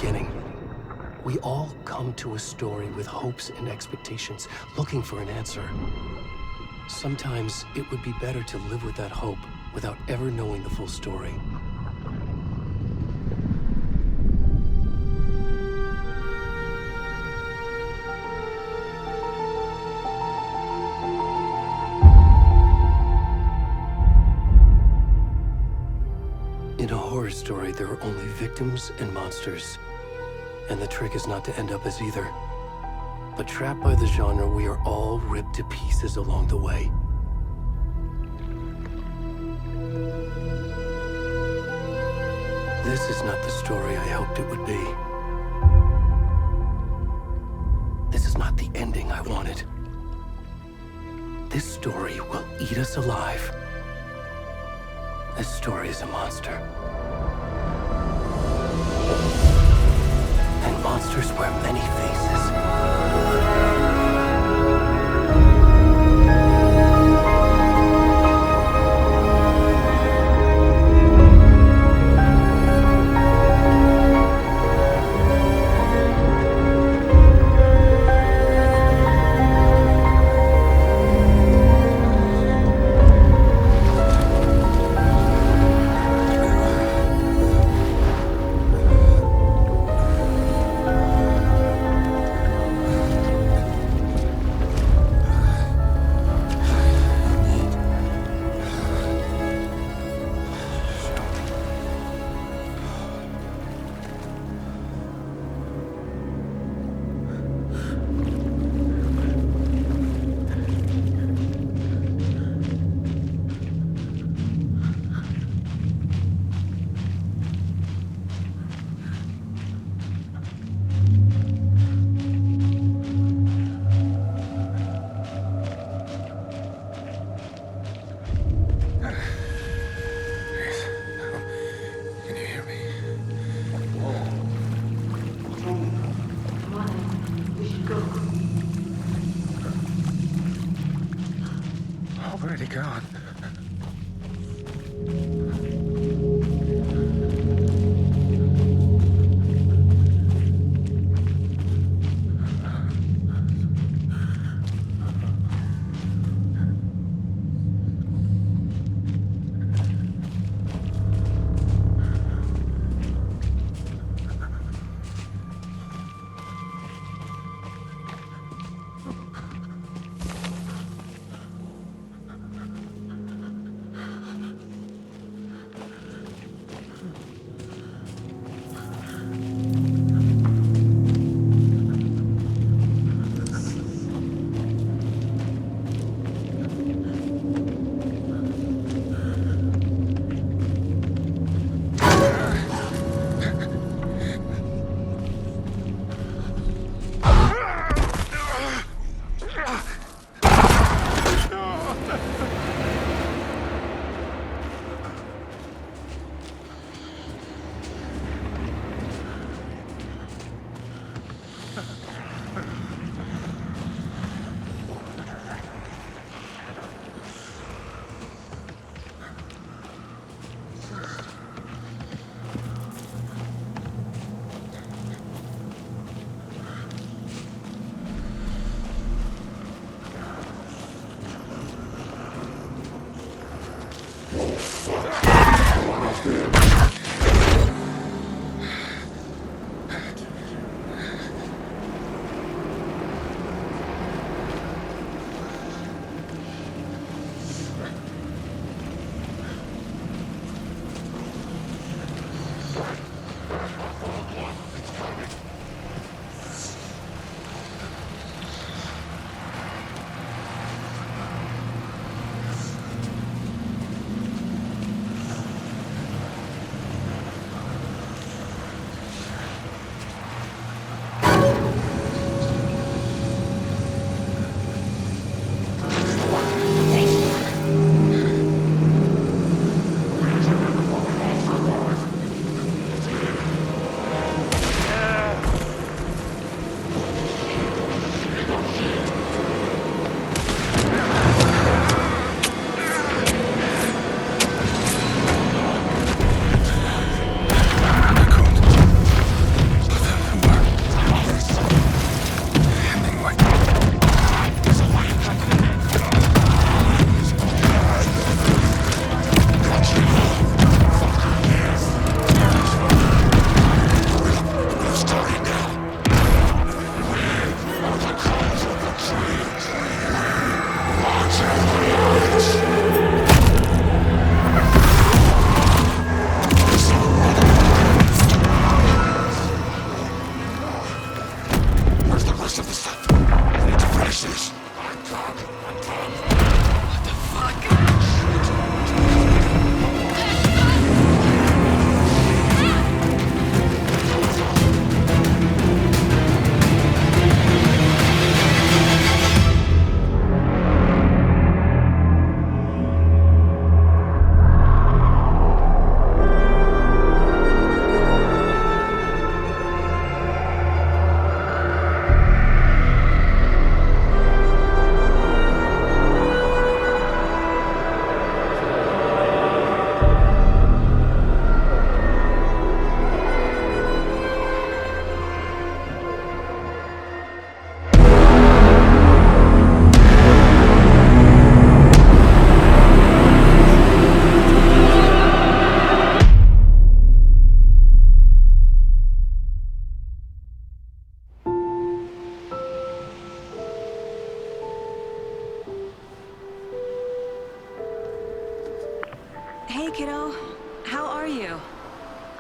beginning. We all come to a story with hopes and expectations, looking for an answer. Sometimes it would be better to live with that hope without ever knowing the full story. In a horror story, there are only victims and monsters. And the trick is not to end up as either. But trapped by the genre, we are all ripped to pieces along the way. This is not the story I hoped it would be. This is not the ending I wanted. This story will eat us alive. This story is a monster. And monsters wear many faces. Already gone.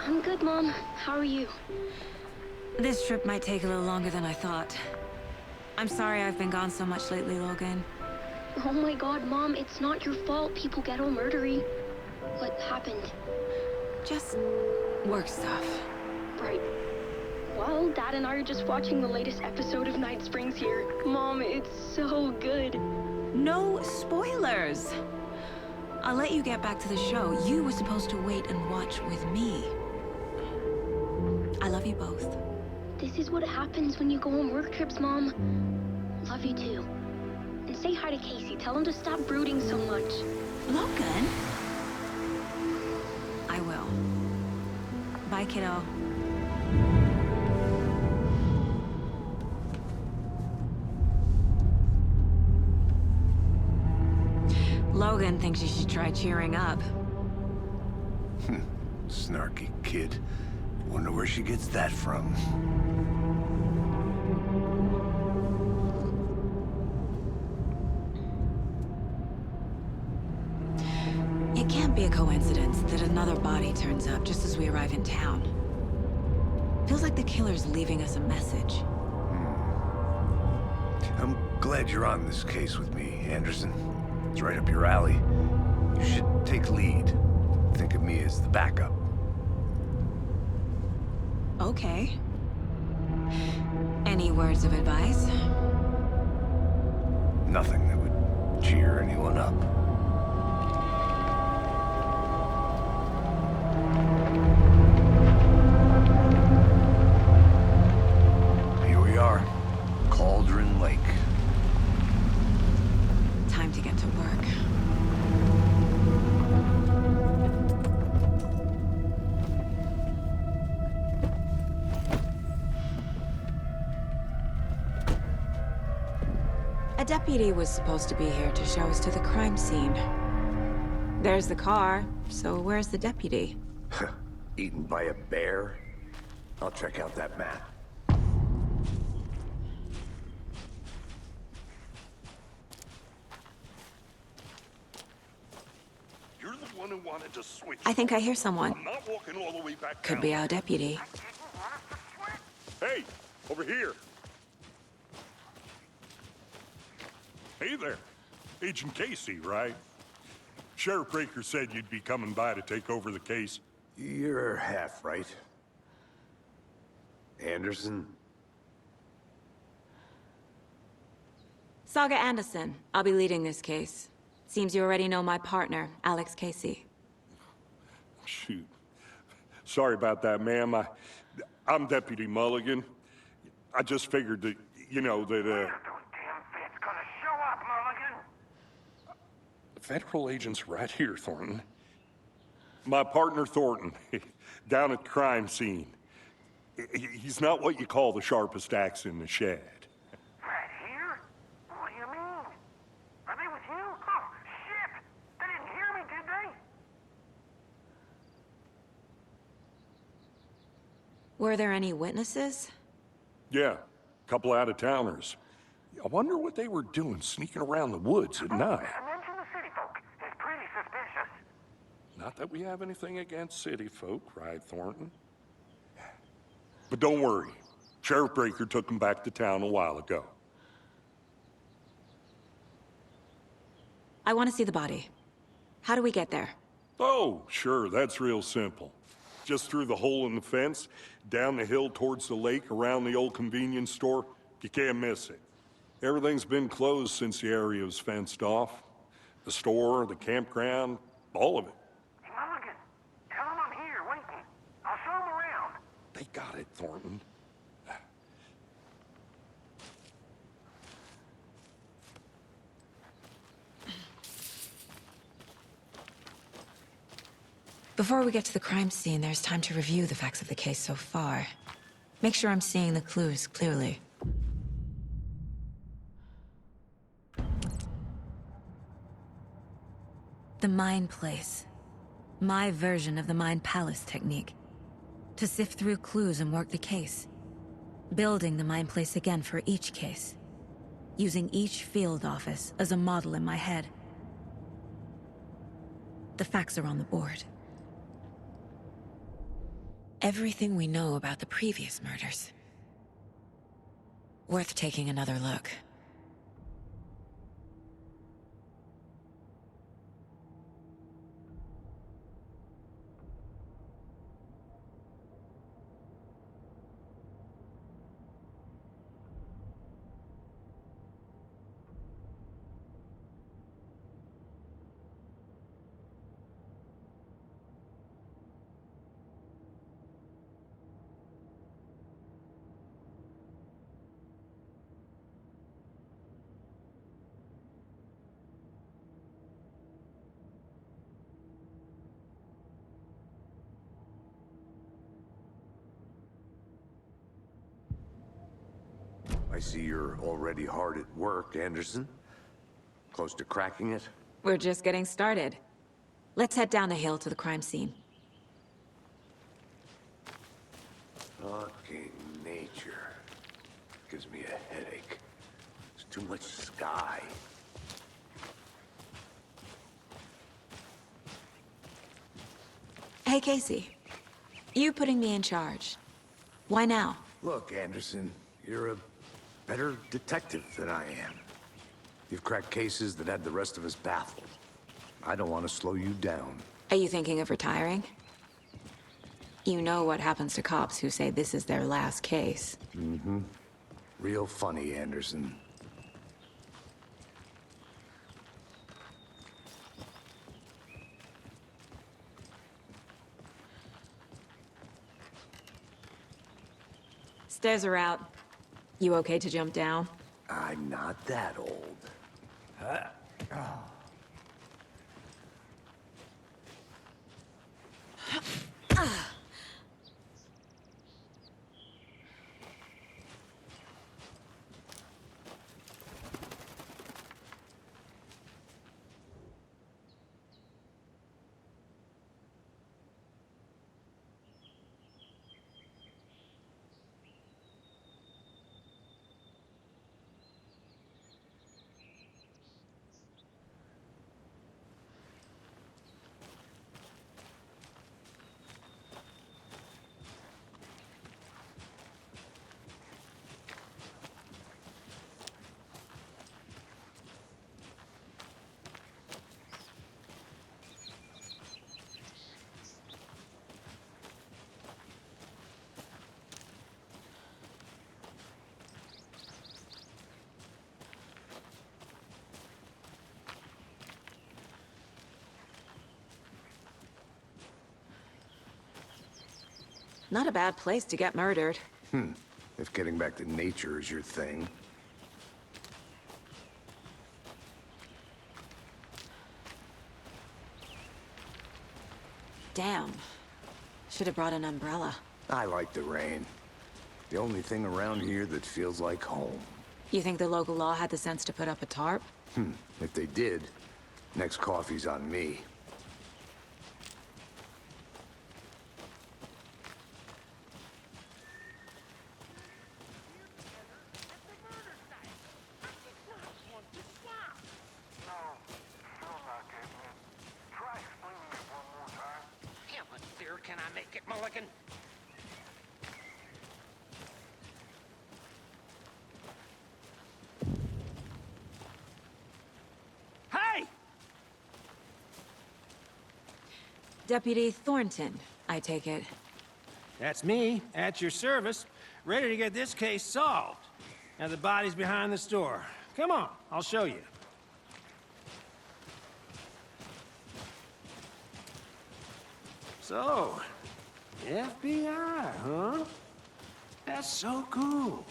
I'm good, Mom. How are you? This trip might take a little longer than I thought. I'm sorry I've been gone so much lately, Logan. Oh my god, Mom, it's not your fault people get all murdery. What happened? Just work stuff. Right. Well, Dad and I are just watching the latest episode of Night Springs here. Mom, it's so good. No spoilers! I'll let you get back to the show. You were supposed to wait and watch with me. I love you both. This is what happens when you go on work trips, Mom. Love you too. And say hi to Casey. Tell him to stop brooding so much. Logan? I will. Bye, kiddo. Logan thinks you should try cheering up. Snarky kid. Wonder where she gets that from. It can't be a coincidence that another body turns up just as we arrive in town. Feels like the killer's leaving us a message. I'm glad you're on this case with me, Anderson. It's right up your alley. You should take lead. Think of me as the backup. Okay. Any words of advice? Nothing that would cheer anyone up. Here we are. Cauldron Lake. Time to get to work. A deputy was supposed to be here to show us to the crime scene. There's the car, so where's the deputy? Eaten by a bear? I'll check out that map. You're the one who wanted to switch. I think I hear someone. I'm not walking all the way back Could down. be our deputy. Hey, over here. Hey there. Agent Casey, right? Sheriff Breaker said you'd be coming by to take over the case. You're half right. Anderson? Saga Anderson. I'll be leading this case. Seems you already know my partner, Alex Casey. Shoot. Sorry about that, ma'am. I'm Deputy Mulligan. I just figured that, you know, that, Those damn feds gonna show up, Mulligan. federal agent's right here, Thornton. My partner, Thornton, down at the crime scene. He's not what you call the sharpest axe in the shed. Right here? What do you mean? Are they with you? Oh, shit! They didn't hear me, did they? Were there any witnesses? Yeah, a couple out-of-towners. I wonder what they were doing sneaking around the woods at night. Mention the city folk. It's pretty suspicious. Not that we have anything against city folk, right, Thornton? But don't worry. Sheriff Breaker took them back to town a while ago. I want to see the body. How do we get there? Oh, sure, that's real simple. Just through the hole in the fence, down the hill towards the lake, around the old convenience store. You can't miss it. Everything's been closed since the area was fenced off. The store, the campground, all of it. Hey, Mulligan, tell them I'm here, waiting. I'll show them around. They got it, Thornton. Before we get to the crime scene, there's time to review the facts of the case so far. Make sure I'm seeing the clues clearly. The Mind Place. My version of the Mind Palace technique. To sift through clues and work the case. Building the Mind Place again for each case. Using each field office as a model in my head. The facts are on the board. everything we know about the previous murders. Worth taking another look. I see you're already hard at work, Anderson. Close to cracking it? We're just getting started. Let's head down the hill to the crime scene. Fucking nature. Gives me a headache. There's too much sky. Hey, Casey. You putting me in charge. Why now? Look, Anderson, you're a better detective than I am. You've cracked cases that had the rest of us baffled. I don't want to slow you down. Are you thinking of retiring? You know what happens to cops who say this is their last case. Mm-hmm. Real funny, Anderson. Stairs are out. You okay to jump down? I'm not that old. Not a bad place to get murdered. If getting back to nature is your thing. Damn. Should have brought an umbrella. I like the rain. The only thing around here that feels like home. You think the local law had the sense to put up a tarp? If they did, next coffee's on me. Can I make it, Mulligan? Hey! Deputy Thornton, I take it. That's me, at your service, ready to get this case solved. Now the body's behind the store. Come on, I'll show you. So, FBI, huh? That's so cool.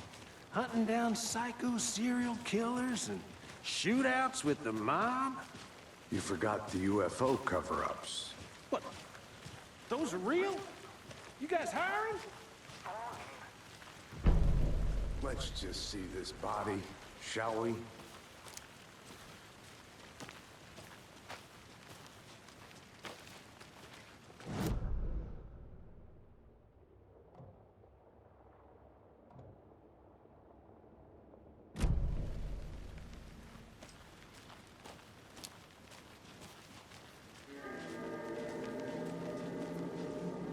Hunting down psycho serial killers and shootouts with the mob. You forgot the UFO cover-ups. What? Those are real? You guys hiring? Let's just see this body, shall we?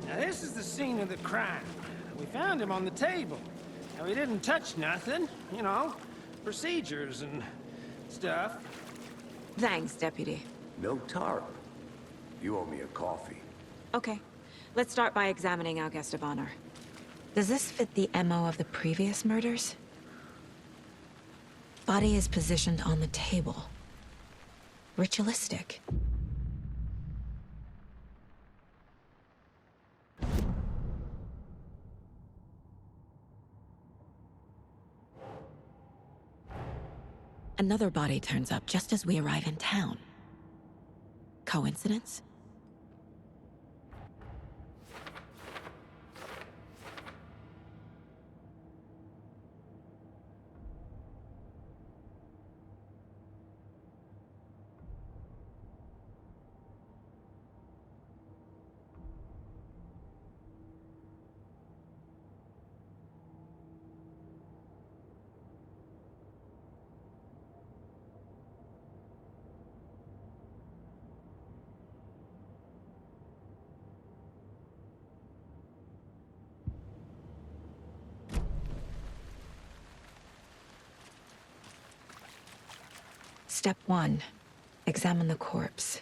Now this is the scene of the crime. We found him on the table. Now, he didn't touch nothing, you know, procedures and stuff. Thanks, Deputy. No tarp. You owe me a coffee. Okay. Let's start by examining our guest of honor. Does this fit the MO of the previous murders? Body is positioned on the table. Ritualistic. Another body turns up just as we arrive in town. Coincidence? Step 1. Examine the corpse.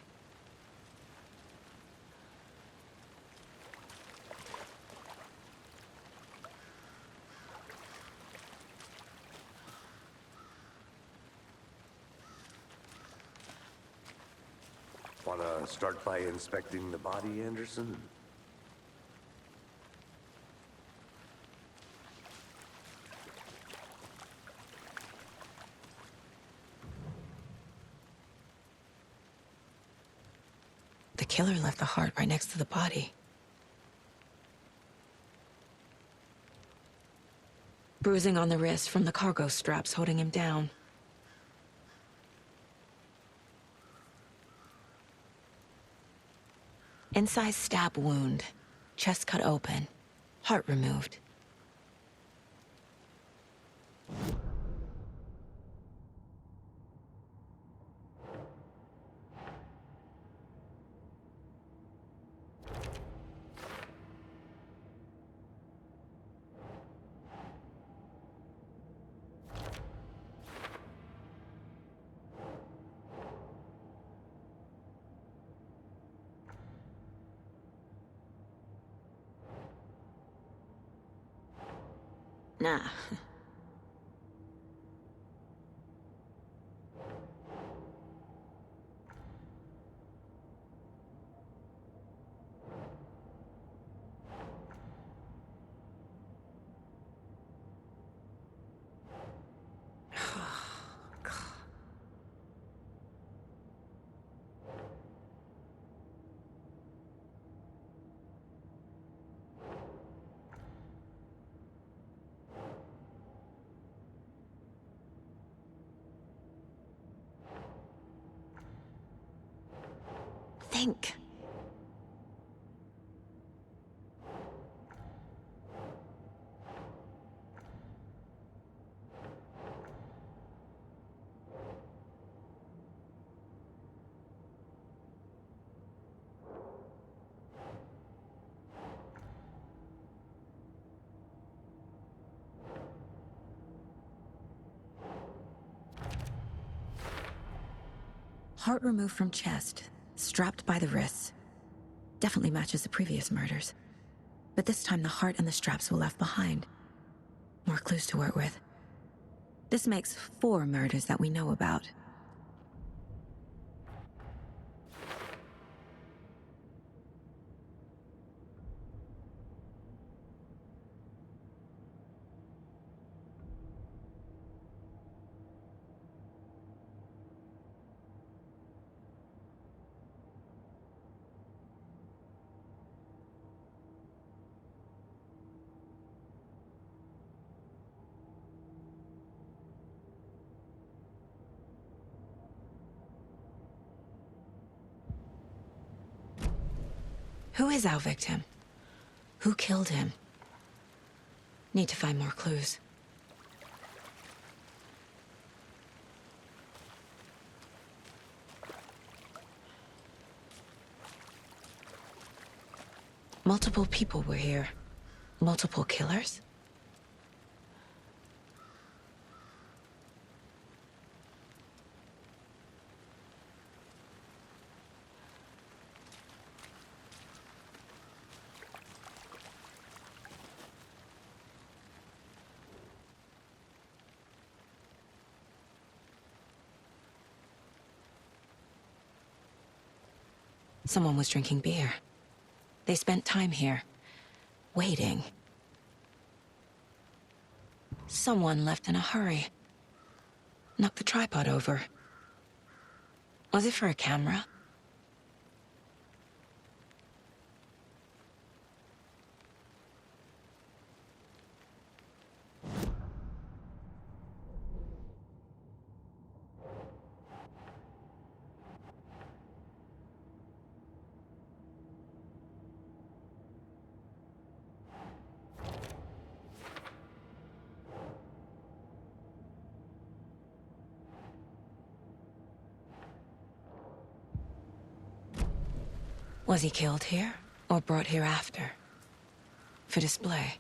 Wanna start by inspecting the body, Anderson? The killer left the heart right next to the body. Bruising on the wrist from the cargo straps holding him down. Incised stab wound. Chest cut open. Heart removed. Nah. Think. Heart removed from chest, strapped by the wrists. Definitely matches the previous murders. But this time the heart and the straps were left behind. More clues to work with. This makes 4 murders that we know about. Who is our victim? Who killed him? Need to find more clues. Multiple people were here. Multiple killers? Someone was drinking beer. They spent time here, waiting. Someone left in a hurry. Knocked the tripod over. Was it for a camera? Was he killed here, or brought here after? For display?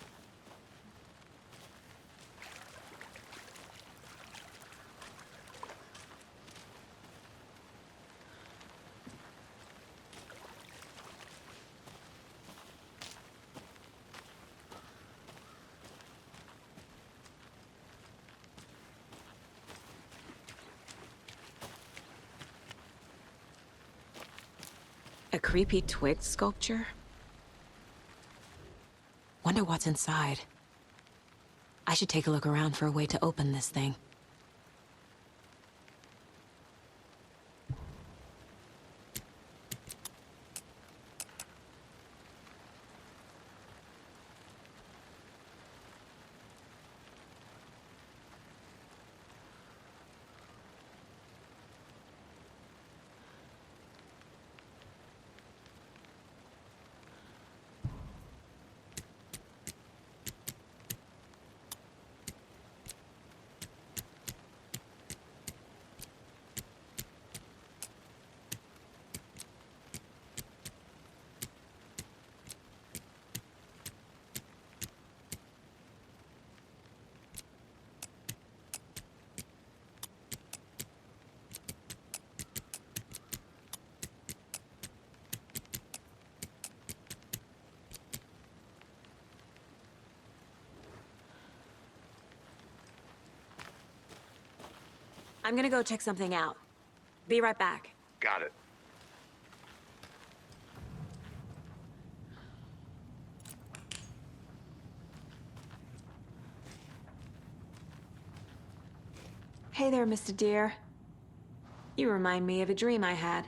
A creepy twig sculpture? Wonder what's inside. I should take a look around for a way to open this thing. I'm gonna go check something out. Be right back. Got it. Hey there, Mr. Deer. You remind me of a dream I had.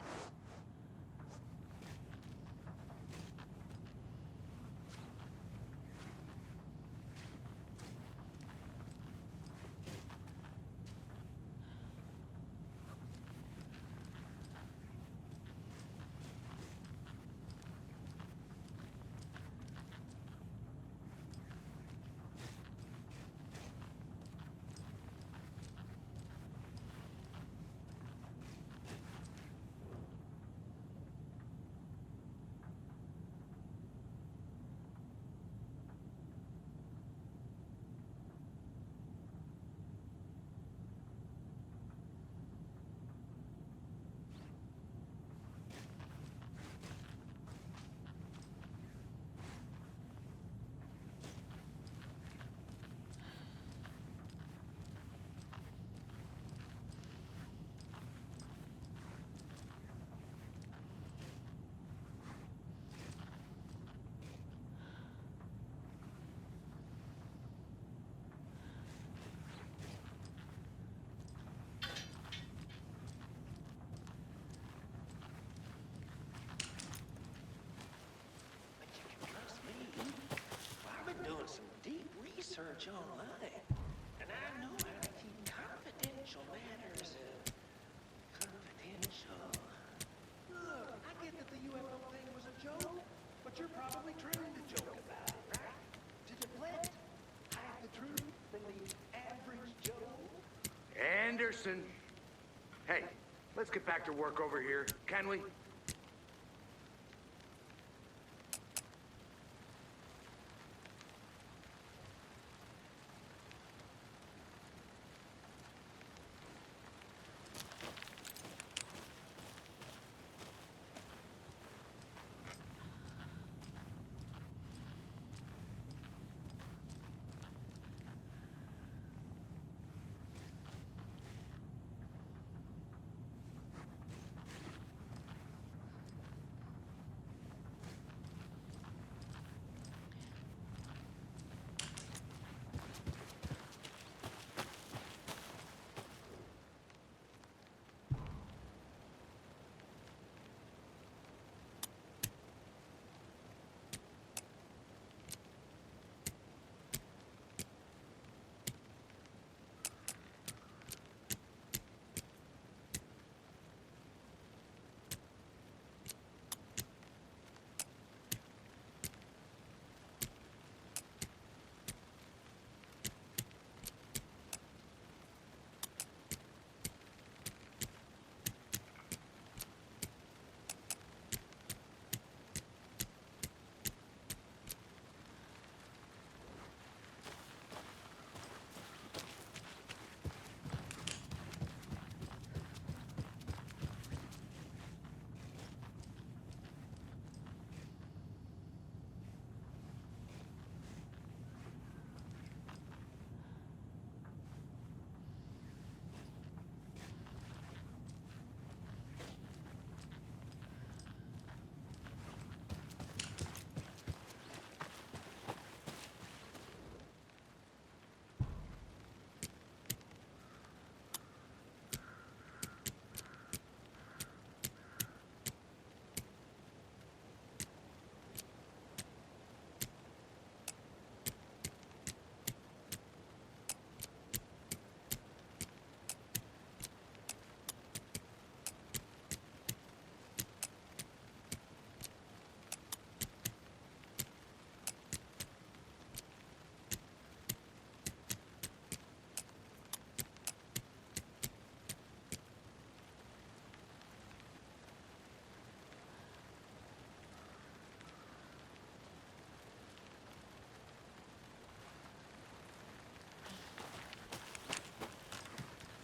Doing some deep research online, and I know how to keep confidential matters confidential. Look, I get that the UFO thing was a joke, but you're probably trying to joke about it, right? To deflect, hide the truth from the average Joe. Anderson. Hey, let's get back to work over here, can we?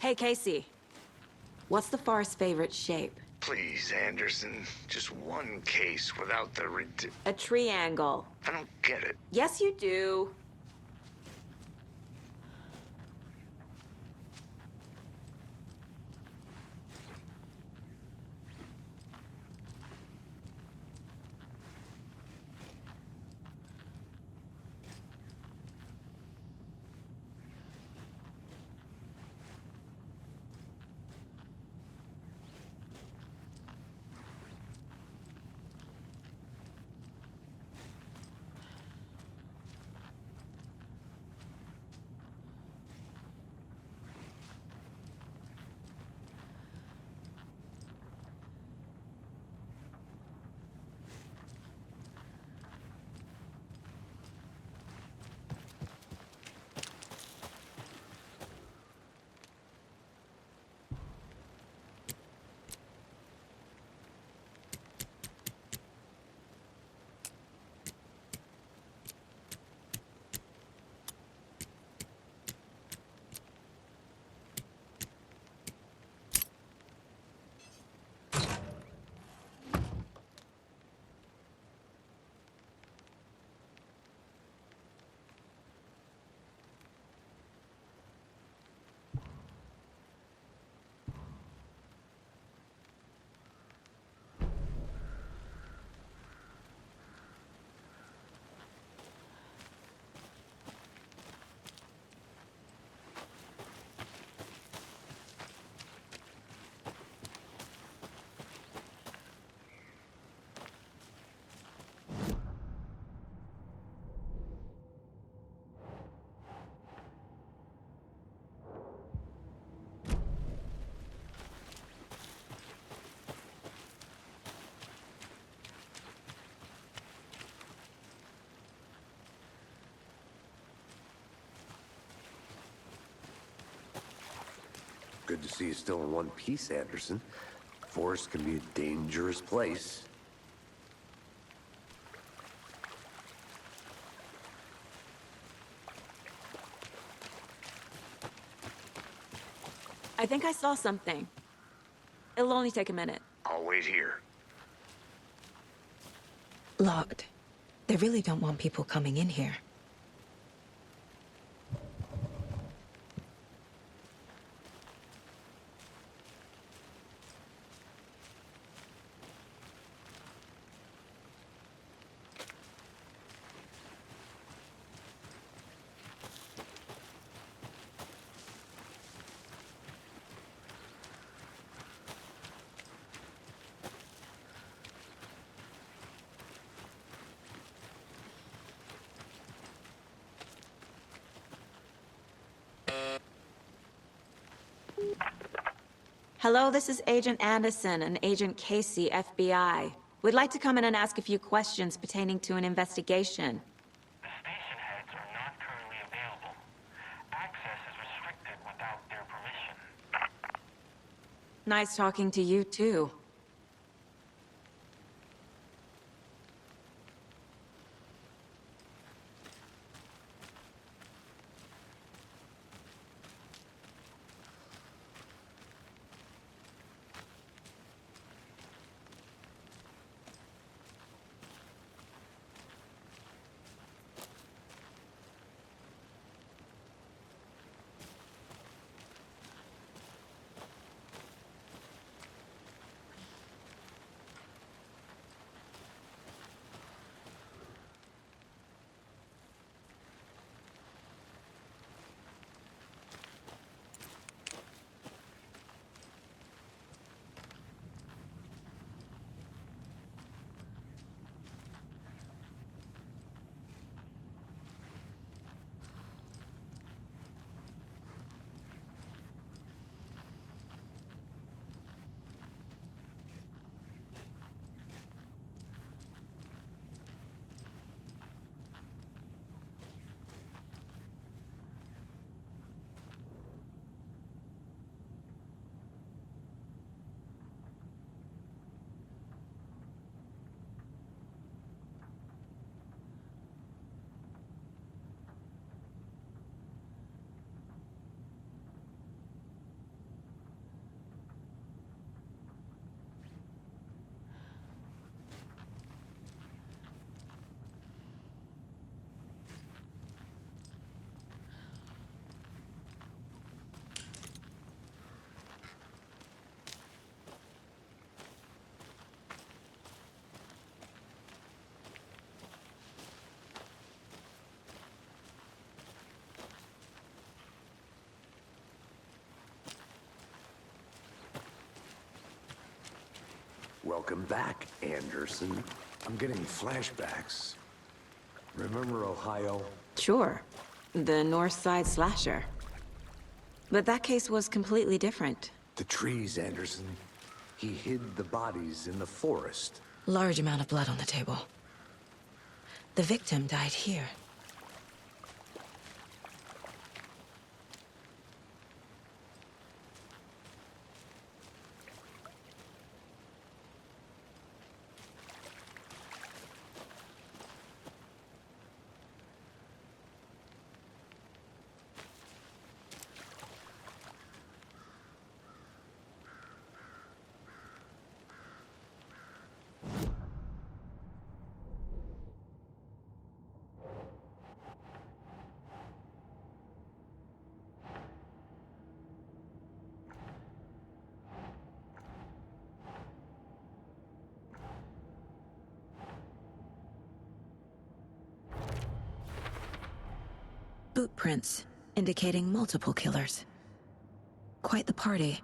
Hey, Casey. What's the Forest's favorite shape? Please, Anderson. Just one case without the A triangle. I don't get it. Yes, you do. Good to see you still in one piece, Anderson. Forest can be a dangerous place. I think I saw something. It'll only take a minute. I'll wait here. Locked. They really don't want people coming in here. Hello, this is Agent Anderson and Agent Casey, FBI. We'd like to come in and ask a few questions pertaining to an investigation. The station heads are not currently available. Access is restricted without their permission. Nice talking to you, too. Welcome back, Anderson. I'm getting flashbacks. Remember Ohio? Sure. The North Side slasher. But that case was completely different. The trees, Anderson. He hid the bodies in the forest. Large amount of blood on the table. The victim died here. Boot prints, indicating multiple killers. Quite the party.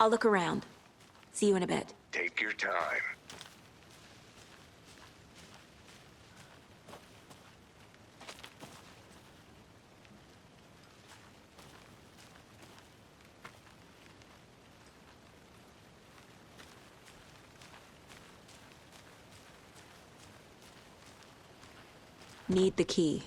I'll look around. See you in a bit. Take your time. Need the key.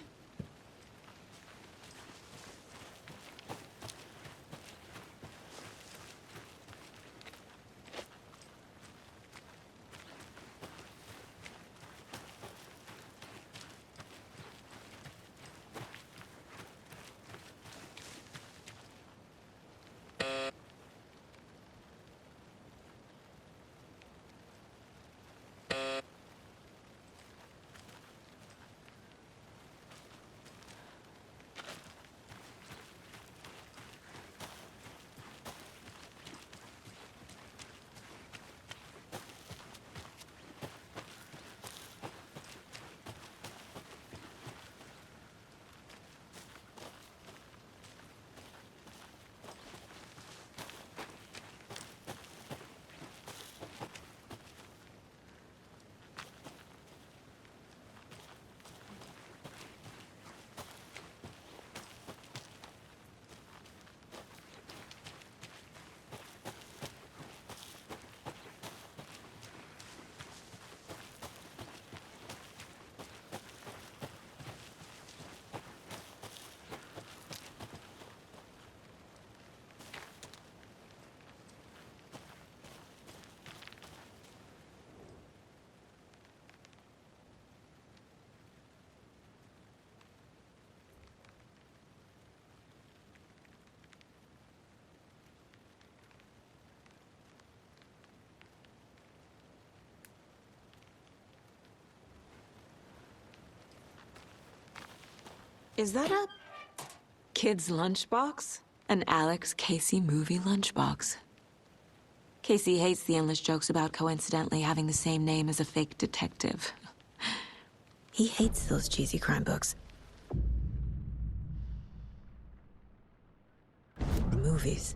Is that a kid's lunchbox? An Alex Casey movie lunchbox. Casey hates the endless jokes about coincidentally having the same name as a fake detective. He hates those cheesy crime books. Movies.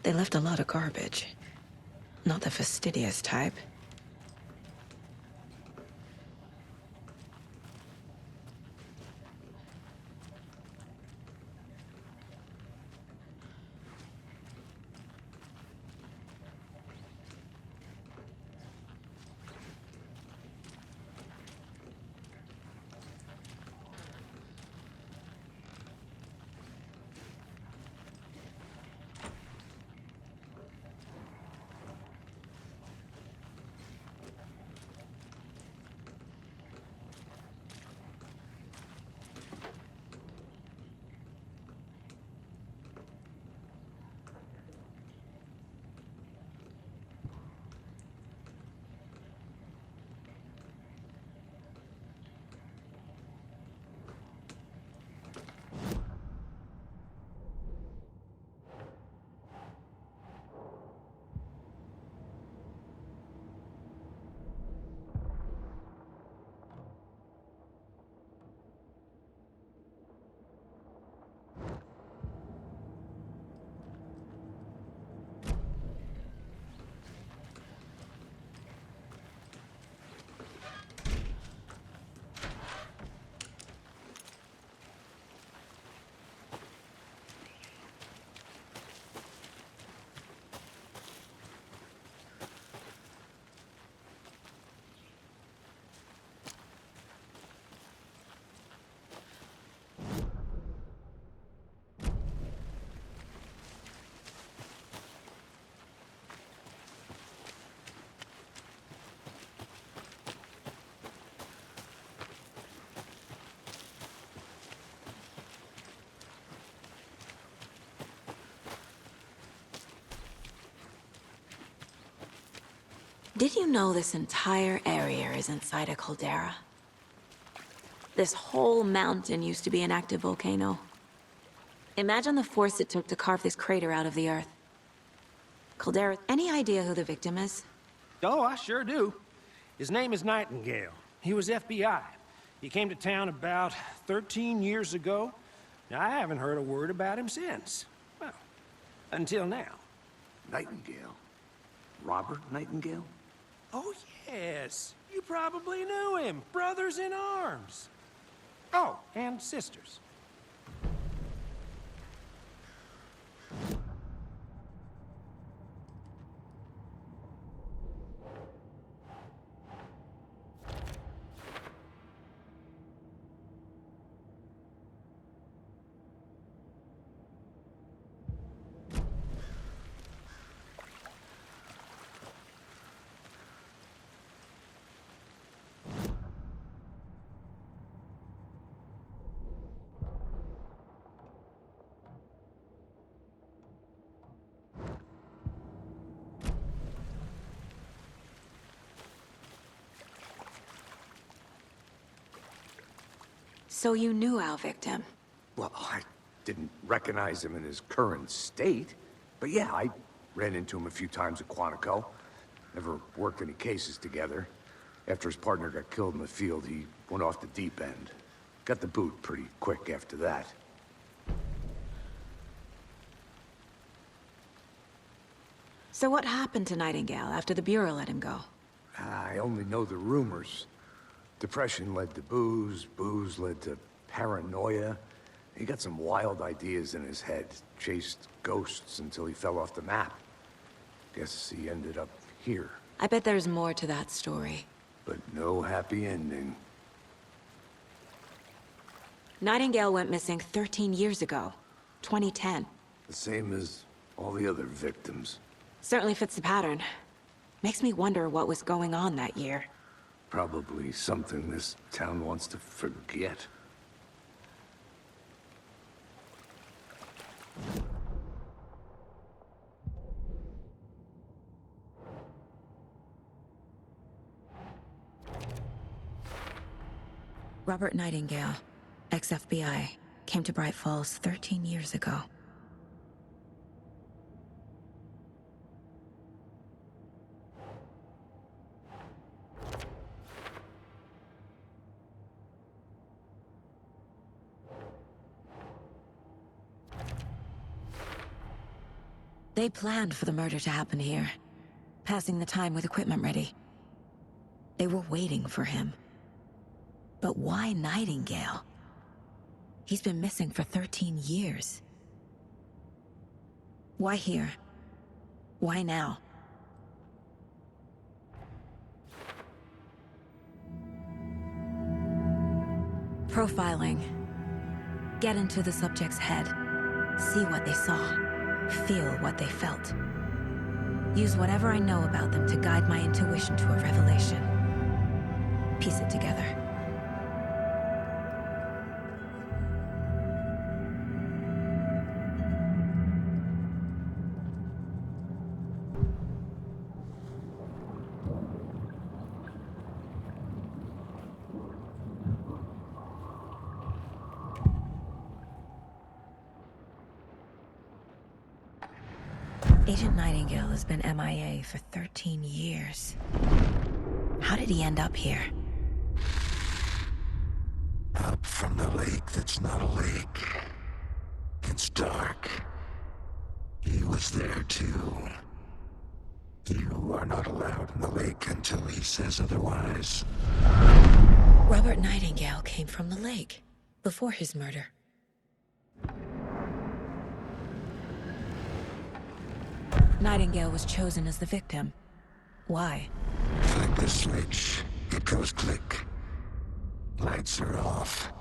They left a lot of garbage. Not the fastidious type. Did you know this entire area is inside a caldera? This whole mountain used to be an active volcano. Imagine the force it took to carve this crater out of the earth. Caldera, any idea who the victim is? Oh, I sure do. His name is Nightingale. He was FBI. He came to town about 13 years ago. Now, I haven't heard a word about him since. Well, until now. Nightingale? Robert Nightingale? Oh, yes. You probably knew him. Brothers in arms. Oh, and sisters. So you knew our victim? Well, I didn't recognize him in his current state. But yeah, I ran into him a few times at Quantico. Never worked any cases together. After his partner got killed in the field, he went off the deep end. Got the boot pretty quick after that. So what happened to Nightingale after the Bureau let him go? I only know the rumors. Depression led to booze, booze led to paranoia. He got some wild ideas in his head, chased ghosts until he fell off the map. Guess he ended up here, I bet there's more to that story. but no happy ending. Nightingale went missing 13 years ago, 2010. The same as all the other victims. Certainly fits the pattern. Makes me wonder what was going on that year. Probably something this town wants to forget. Robert Nightingale, ex-FBI, came to Bright Falls 13 years ago. They planned for the murder to happen here, passing the time with equipment ready. They were waiting for him. But why Nightingale? He's been missing for 13 years. Why here? Why now? Profiling. Get into the subject's head. See what they saw. Feel what they felt. Use whatever I know about them to guide my intuition to a revelation. Piece it together. Agent Nightingale has been MIA for 13 years. How did he end up here? Up from the lake that's not a lake. It's dark. He was there too. You are not allowed in the lake until he says otherwise. Robert Nightingale came from the lake, before his murder. Nightingale was chosen as the victim. Why? Flick the switch. It goes click. Lights are off.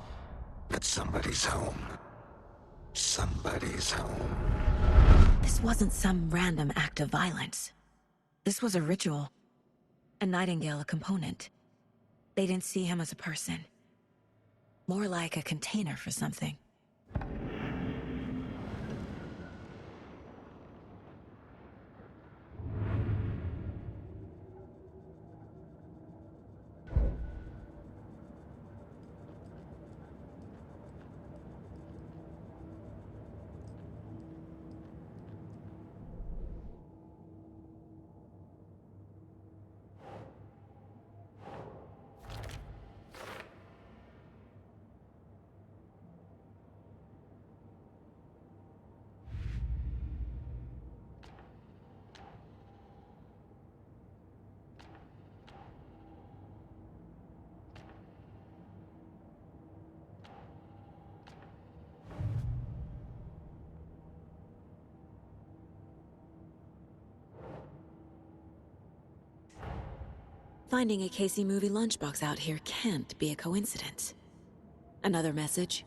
But somebody's home. Somebody's home. This wasn't some random act of violence. This was a ritual. And Nightingale a component. They didn't see him as a person. More like a container for something. Finding a Casey movie lunchbox out here can't be a coincidence. Another message?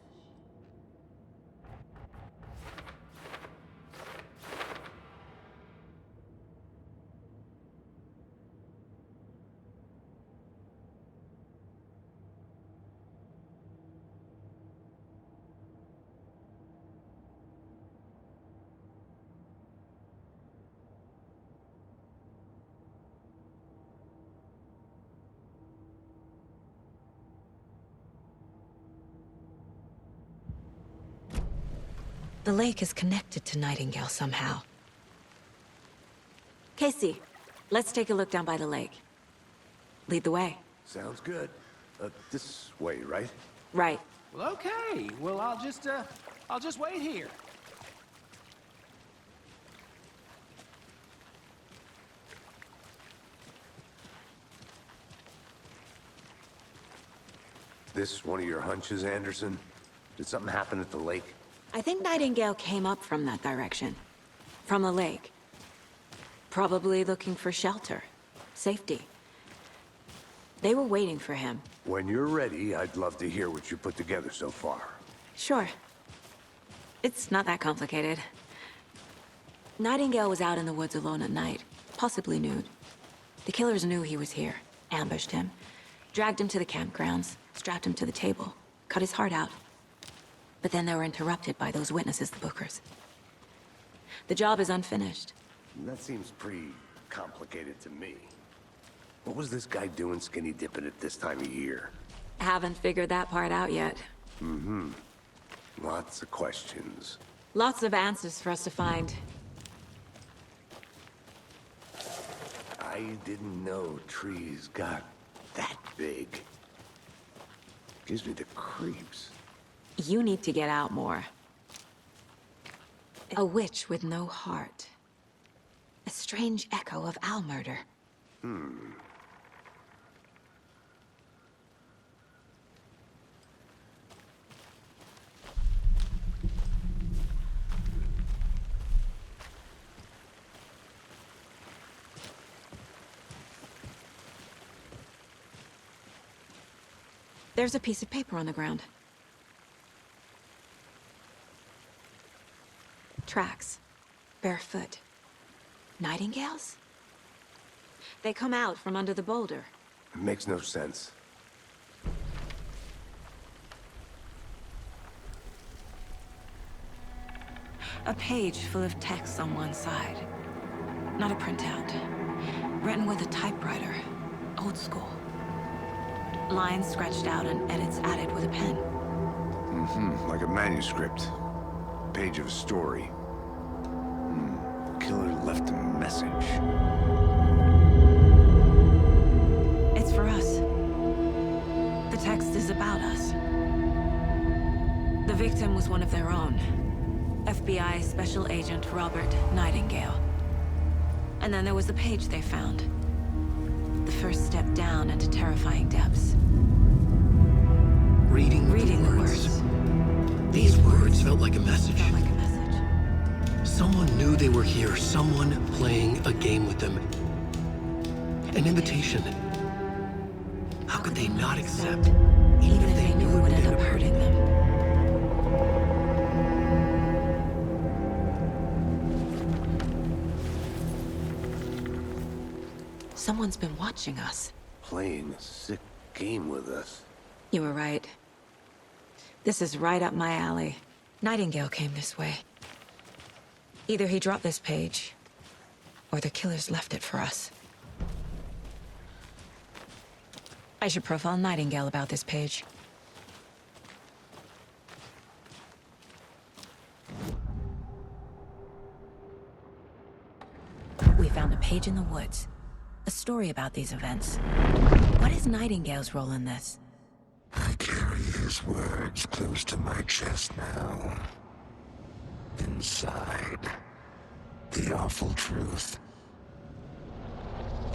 The lake is connected to Nightingale somehow. Casey, let's take a look down by the lake. Lead the way. Sounds good. This way, right? Right. Well, okay. Well, I'll just wait here. This one of your hunches, Anderson? Did something happen at the lake? I think Nightingale came up from that direction. From the lake. Probably looking for shelter. Safety. They were waiting for him. When you're ready, I'd love to hear what you put together so far. Sure. It's not that complicated. Nightingale was out in the woods alone at night, possibly nude. The killers knew he was here, ambushed him, dragged him to the campgrounds, strapped him to the table, cut his heart out. But then they were interrupted by those witnesses, the Bookers. The job is unfinished. That seems pretty complicated to me. What was this guy doing skinny dipping at this time of year? Haven't figured that part out yet. Lots of questions. Lots of answers for us to find. I didn't know trees got that big. Gives me the creeps. You need to get out more. A witch with no heart. A strange echo of Al murder. There's a piece of paper on the ground. Tracks. Barefoot. Nightingales? They come out from under the boulder. It makes no sense. A page full of text on one side. Not a printout. Written with a typewriter. Old school. Lines scratched out and edits added with a pen. Like a manuscript. Page of a story. Killer left a message. It's for us. The text is about us. The victim was one of their own. FBI Special Agent Robert Nightingale. And then there was the page they found. The first step down into terrifying depths. Reading the words. These words felt like a message. Felt like a message. Someone knew they were here, someone playing a game with them. An invitation. How could they not accept, Even if they knew it would end up hurting them. Someone's been watching us. Playing a sick game with us. You were right. This is right up my alley. Nightingale came this way. Either he dropped this page, or the killers left it for us. I should profile Nightingale about this page. We found a page in the woods. A story about these events. What is Nightingale's role in this? I carry his words close to my chest now. Inside, the awful truth.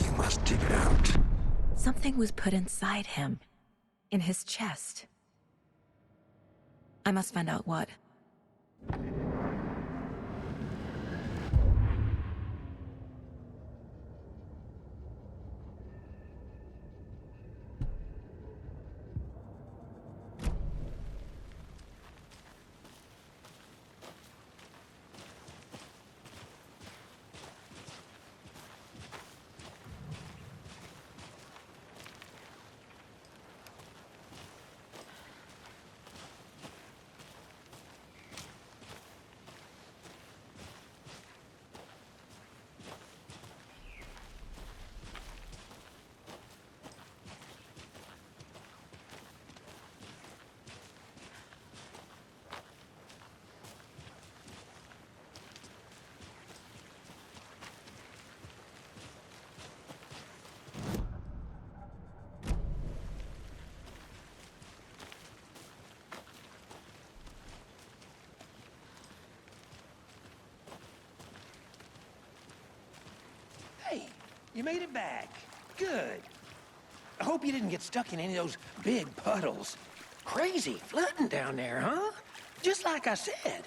You must dig it out. Something was put inside him. In his chest. I must find out what. Hey, you made it back. Good. I hope you didn't get stuck in any of those big puddles. Crazy flooding down there, huh? Just like I said.